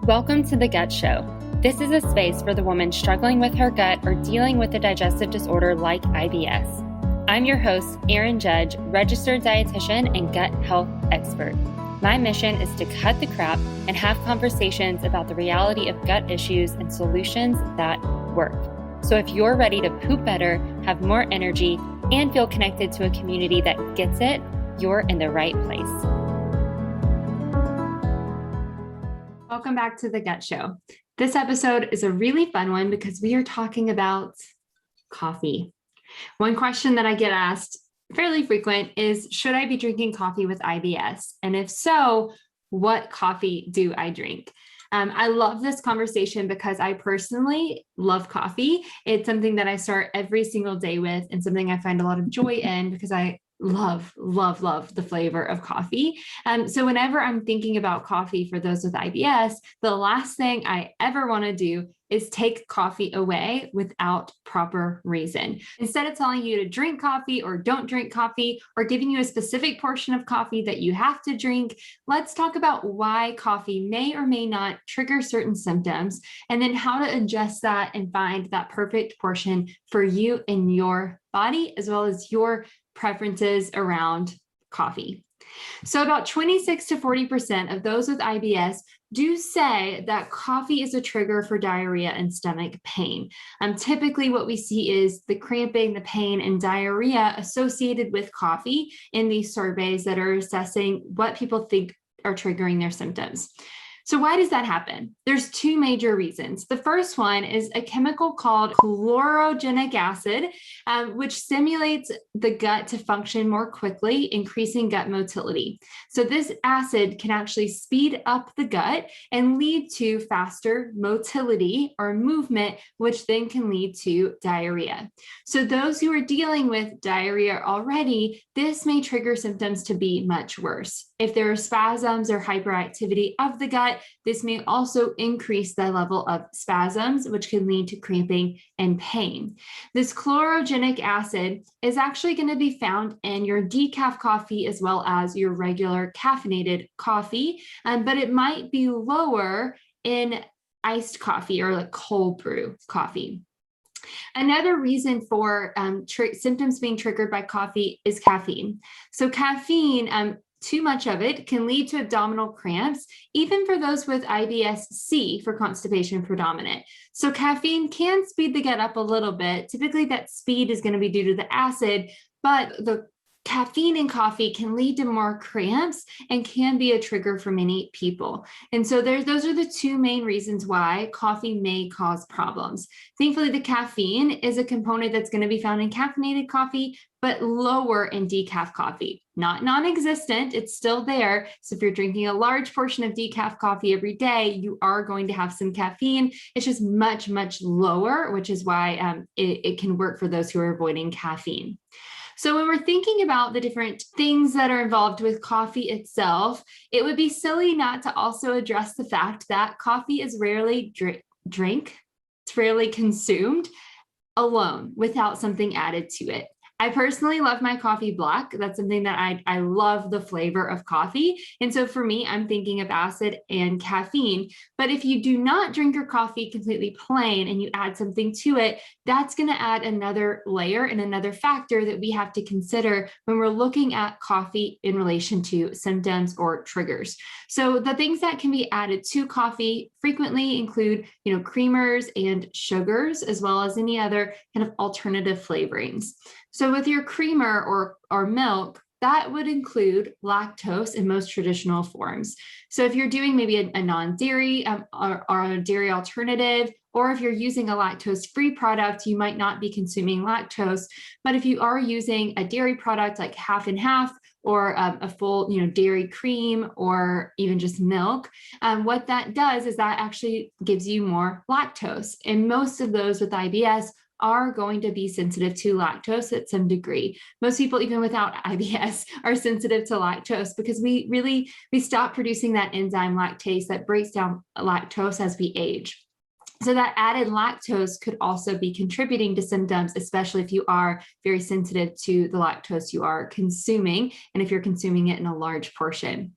Welcome to The Gut Show. This is a space for the woman struggling with her gut or dealing with a digestive disorder like IBS. I'm your host, Erin Judge, registered dietitian and gut health expert. My mission is to cut the crap and have conversations about the reality of gut issues and solutions that work. So if you're ready to poop better, have more energy, and feel connected to a community that gets it, you're in the right place. Welcome back to The Gut Show. This episode is a really fun one because we are talking about coffee. One question that I get asked fairly frequent is, should I be drinking coffee with IBS? And if so, what coffee do I drink? I love this conversation because I personally love coffee. It's something that I start every single day with and something I find a lot of joy in because I love the flavor of coffee. So whenever I'm thinking about coffee for those with IBS, the last thing I ever want to do is take coffee away without proper reason. Instead of telling you to drink coffee or don't drink coffee or giving you a specific portion of coffee that you have to drink, let's talk about why coffee may or may not trigger certain symptoms, and then how to adjust that and find that perfect portion for you and your body, as well as your preferences around coffee. So about 26 to 40% of those with IBS do say that coffee is a trigger for diarrhea and stomach pain. Typically what we see is the cramping, the pain, and diarrhea associated with coffee in these surveys that are assessing what people think are triggering their symptoms. So why does that happen? There's two major reasons. The first one is a chemical called chlorogenic acid, which stimulates the gut to function more quickly, increasing gut motility. So this acid can actually speed up the gut and lead to faster motility or movement, which then can lead to diarrhea. So those who are dealing with diarrhea already, this may trigger symptoms to be much worse. If there are spasms or hyperactivity of the gut, this may also increase the level of spasms, which can lead to cramping and pain. This chlorogenic acid is actually going to be found in your decaf coffee as well as your regular caffeinated coffee, but it might be lower in iced coffee or like cold brew coffee. Another reason for symptoms being triggered by coffee is caffeine. So caffeine, too much of it can lead to abdominal cramps, even for those with IBS-C for constipation predominant. So caffeine can speed the gut up a little bit. Typically that speed is going to be due to the acid, but the caffeine in coffee can lead to more cramps and can be a trigger for many people. And so those are the two main reasons why coffee may cause problems. Thankfully, the caffeine is a component that's going to be found in caffeinated coffee, but lower in decaf coffee. Not non-existent, it's still there. So if you're drinking a large portion of decaf coffee every day, you are going to have some caffeine. It's just much lower, which is why it can work for those who are avoiding caffeine. So when we're thinking about the different things that are involved with coffee itself, it would be silly not to also address the fact that coffee is rarely it's rarely consumed alone without something added to it. I personally love my coffee black. That's something that I love the flavor of coffee. And so for me, I'm thinking of acid and caffeine. But if you do not drink your coffee completely plain and you add something to it, that's going to add another layer and another factor that we have to consider when we're looking at coffee in relation to symptoms or triggers. So the things that can be added to coffee frequently include, creamers and sugars, as well as any other kind of alternative flavorings. So with your creamer or milk, that would include lactose in most traditional forms. So if you're doing maybe a non-dairy or a dairy alternative, or if you're using a lactose-free product, you might not be consuming lactose. But if you are using a dairy product like half and half, or a full, dairy cream, or even just milk, what that does is that actually gives you more lactose. And most of those with IBS are going to be sensitive to lactose at some degree. Most people, even without IBS, are sensitive to lactose because we stop producing that enzyme lactase that breaks down lactose as we age. So that added lactose could also be contributing to symptoms, especially if you are very sensitive to the lactose you are consuming, and if you're consuming it in a large portion.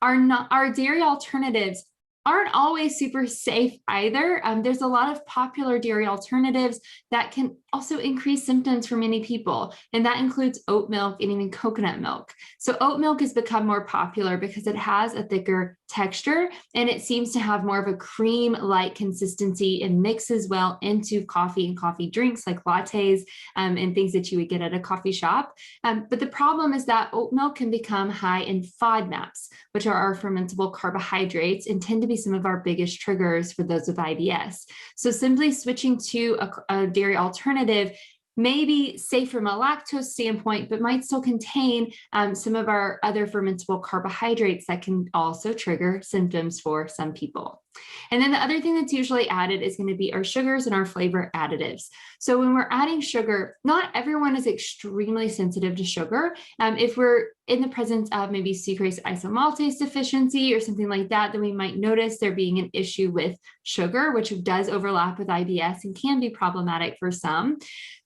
Our dairy alternatives aren't always super safe either. There's a lot of popular dairy alternatives that can also increase symptoms for many people, and that includes oat milk and even coconut milk. So oat milk has become more popular because it has a thicker texture and it seems to have more of a cream-like consistency and mixes well into coffee and coffee drinks like lattes and things that you would get at a coffee shop. But the problem is that oat milk can become high in FODMAPs, which are our fermentable carbohydrates, and tend to be some of our biggest triggers for those with IBS. So simply switching to a dairy alternative may be safe from a lactose standpoint, but might still contain some of our other fermentable carbohydrates that can also trigger symptoms for some people. And then the other thing that's usually added is going to be our sugars and our flavor additives. So when we're adding sugar, not everyone is extremely sensitive to sugar. If we're in the presence of maybe sucrase isomaltase deficiency or something like that, then we might notice there being an issue with sugar, which does overlap with IBS and can be problematic for some.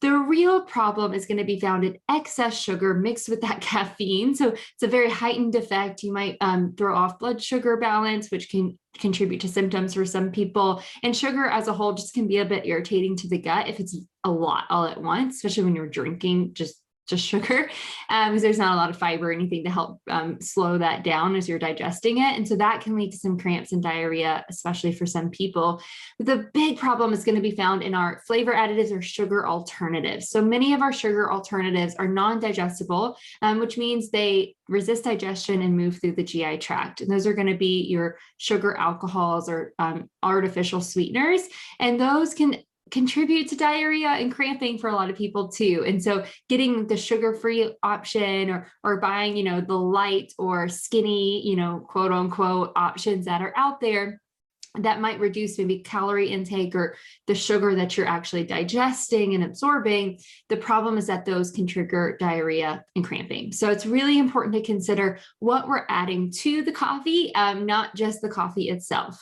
The real problem is going to be found in excess sugar mixed with that caffeine. So it's a very heightened effect. You might throw off blood sugar balance, which can contribute to symptoms for some people. And sugar as a whole just can be a bit irritating to the gut if it's a lot all at once, especially when you're drinking just sugar, because there's not a lot of fiber or anything to help slow that down as you're digesting it. And so that can lead to some cramps and diarrhea, especially for some people. But the big problem is going to be found in our flavor additives or sugar alternatives. So many of our sugar alternatives are non-digestible, which means they resist digestion and move through the GI tract. And those are going to be your sugar alcohols or artificial sweeteners. And those can contribute to diarrhea and cramping for a lot of people too. And so getting the sugar-free option or buying, the light or skinny, quote unquote options that are out there that might reduce maybe calorie intake or the sugar that you're actually digesting and absorbing. The problem is that those can trigger diarrhea and cramping. So it's really important to consider what we're adding to the coffee, not just the coffee itself.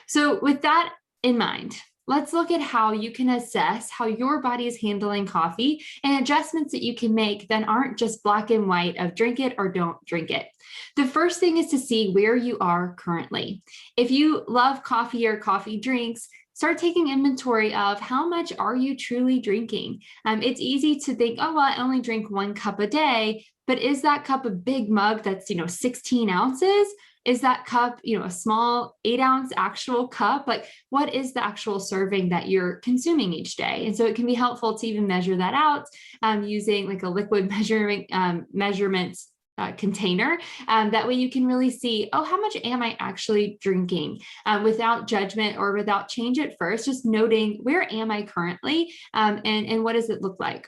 So with that in mind, let's look at how you can assess how your body is handling coffee and adjustments that you can make that aren't just black and white of drink it or don't drink it. The first thing is to see where you are currently. If you love coffee or coffee drinks, start taking inventory of how much are you truly drinking. It's easy to think, oh, well, I only drink 1 cup a day, but is that cup a big mug that's, 16 ounces? Is that cup, a small 8-ounce actual cup? Like, what is the actual serving that you're consuming each day? And so it can be helpful to even measure that out using like a liquid measurement container. That way you can really see, oh, how much am I actually drinking without judgment or without change at first, just noting where am I currently and what does it look like?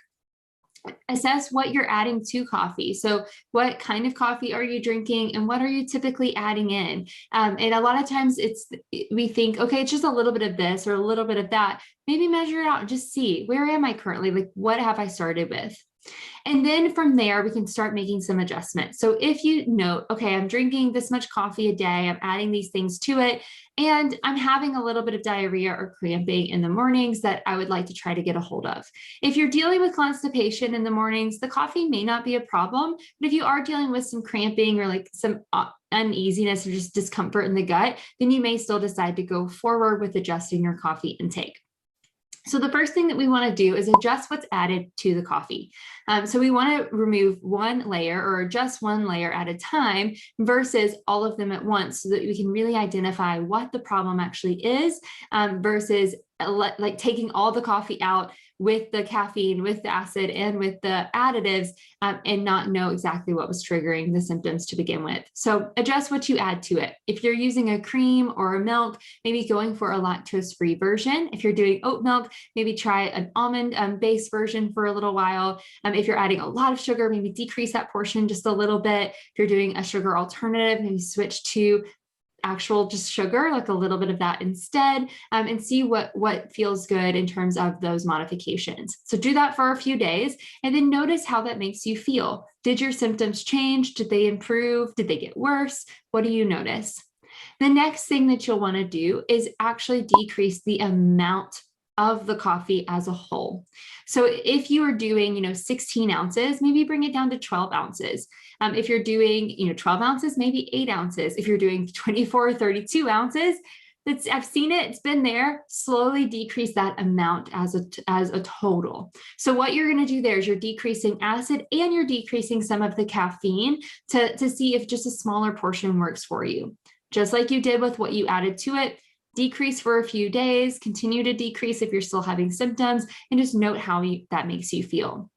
Assess what you're adding to coffee. So what kind of coffee are you drinking and what are you typically adding in? And a lot of times we think, okay, it's just a little bit of this or a little bit of that. Maybe measure it out and just see, where am I currently? Like, what have I started with? And then from there, we can start making some adjustments. So if you note, okay, I'm drinking this much coffee a day, I'm adding these things to it, and I'm having a little bit of diarrhea or cramping in the mornings that I would like to try to get a hold of. If you're dealing with constipation in the mornings, the coffee may not be a problem, but if you are dealing with some cramping or like some uneasiness or just discomfort in the gut, then you may still decide to go forward with adjusting your coffee intake. So the first thing that we want to do is adjust what's added to the coffee. So we want to remove one layer or adjust one layer at a time versus all of them at once so that we can really identify what the problem actually is versus like taking all the coffee out with the caffeine, with the acid, and with the additives and not know exactly what was triggering the symptoms to begin with. So adjust what you add to it. If you're using a cream or a milk, maybe going for a lactose-free version. If you're doing oat milk, maybe try an almond-based version for a little while. If you're adding a lot of sugar, maybe decrease that portion just a little bit. If you're doing a sugar alternative, maybe switch to actual just sugar, like a little bit of that instead, and see what feels good in terms of those modifications. So do that for a few days and then notice how that makes you feel. Did your symptoms change? Did they improve? Did they get worse? What do you notice? The next thing that you'll want to do is actually decrease the amount of the coffee as a whole. So if you are doing, 16 ounces, maybe bring it down to 12 ounces. If you're doing, 12 ounces, maybe 8 ounces. If you're doing 24 or 32 ounces, I've seen it, it's been there, slowly decrease that amount as a total. So what you're going to do there is you're decreasing acid and you're decreasing some of the caffeine to see if just a smaller portion works for you. Just like you did with what you added to it, decrease for a few days, continue to decrease if you're still having symptoms, and just note how that makes you feel.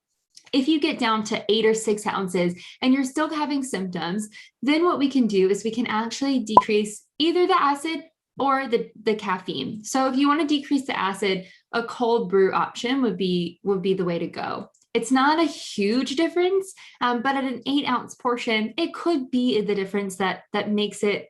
If you get down to 8 or 6 ounces and you're still having symptoms, then what we can do is we can actually decrease either the acid or the caffeine. So if you want to decrease the acid, a cold brew option would be the way to go. It's not a huge difference, but at an 8-ounce portion, it could be the difference that makes it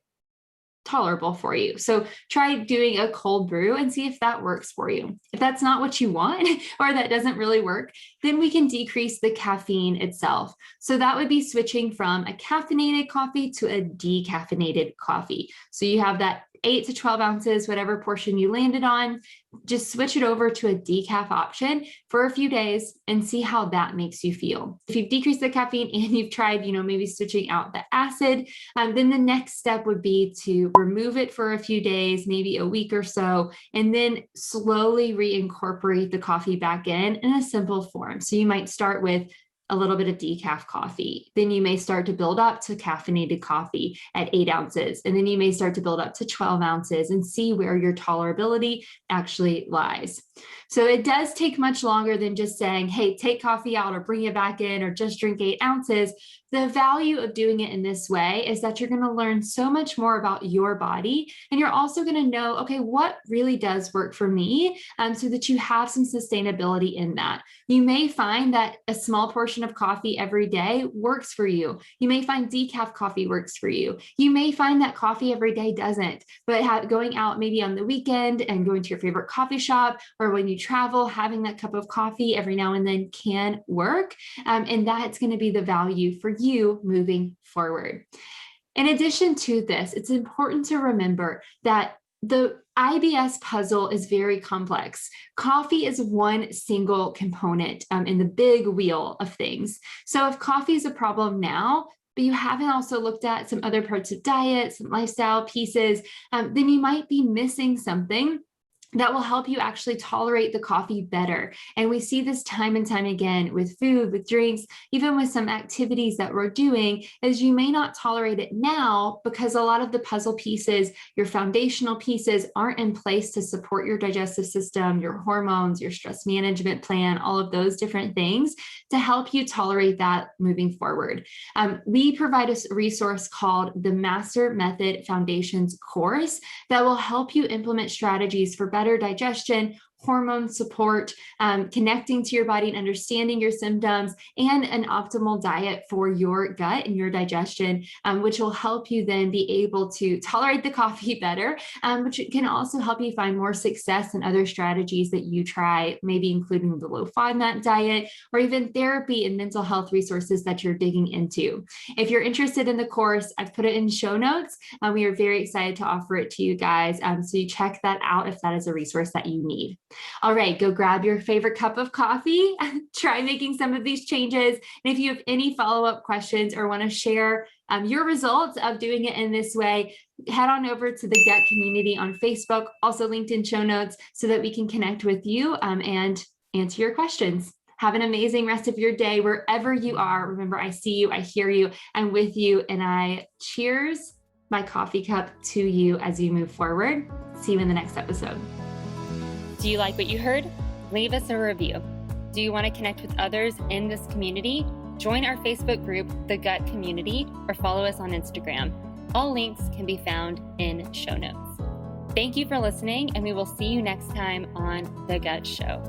tolerable for you. So try doing a cold brew and see if that works for you. If that's not what you want or that doesn't really work, then we can decrease the caffeine itself. So that would be switching from a caffeinated coffee to a decaffeinated coffee. So you have that 8 to 12 ounces, whatever portion you landed on, just switch it over to a decaf option for a few days and see how that makes you feel. If you've decreased the caffeine and you've tried, maybe switching out the acid, then the next step would be to remove it for a few days, maybe a week or so, and then slowly reincorporate the coffee back in a simple form. So you might start with a little bit of decaf coffee. Then you may start to build up to caffeinated coffee at 8 ounces. And then you may start to build up to 12 ounces and see where your tolerability actually lies. So it does take much longer than just saying, hey, take coffee out or bring it back in or just drink 8 ounces. The value of doing it in this way is that you're going to learn so much more about your body. And you're also going to know, okay, what really does work for me, so that you have some sustainability in that. You may find that a small portion of coffee every day works for you. You may find decaf coffee works for you. You may find that coffee every day doesn't, but going out maybe on the weekend and going to your favorite coffee shop, or when you travel, having that cup of coffee every now and then can work. And that's going to be the value for you moving forward. In addition to this, it's important to remember that the IBS puzzle is very complex. Coffee is one single component in the big wheel of things. So if coffee is a problem now, but you haven't also looked at some other parts of diet, some lifestyle pieces, then you might be missing something that will help you actually tolerate the coffee better. And we see this time and time again with food, with drinks, even with some activities that we're doing, is you may not tolerate it now because a lot of the puzzle pieces, your foundational pieces, aren't in place to support your digestive system, your hormones, your stress management plan, all of those different things to help you tolerate that moving forward. We provide a resource called the Master Method Foundations course that will help you implement strategies for better digestion, hormone support, connecting to your body and understanding your symptoms, and an optimal diet for your gut and your digestion, which will help you then be able to tolerate the coffee better, which can also help you find more success in other strategies that you try, maybe including the low FODMAP diet, or even therapy and mental health resources that you're digging into. If you're interested in the course, I've put it in show notes. We are very excited to offer it to you guys. So you check that out if that is a resource that you need. All right, go grab your favorite cup of coffee, try making some of these changes. And if you have any follow-up questions or want to share your results of doing it in this way, head on over to the Gut Community on Facebook, also linked in show notes, so that we can connect with you and answer your questions. Have an amazing rest of your day wherever you are. Remember, I see you, I hear you, I'm with you, and I cheers my coffee cup to you as you move forward. See you in the next episode. Do you like what you heard? Leave us a review. Do you want to connect with others in this community? Join our Facebook group, The Gut Community, or follow us on Instagram. All links can be found in show notes. Thank you for listening, and we will see you next time on The Gut Show.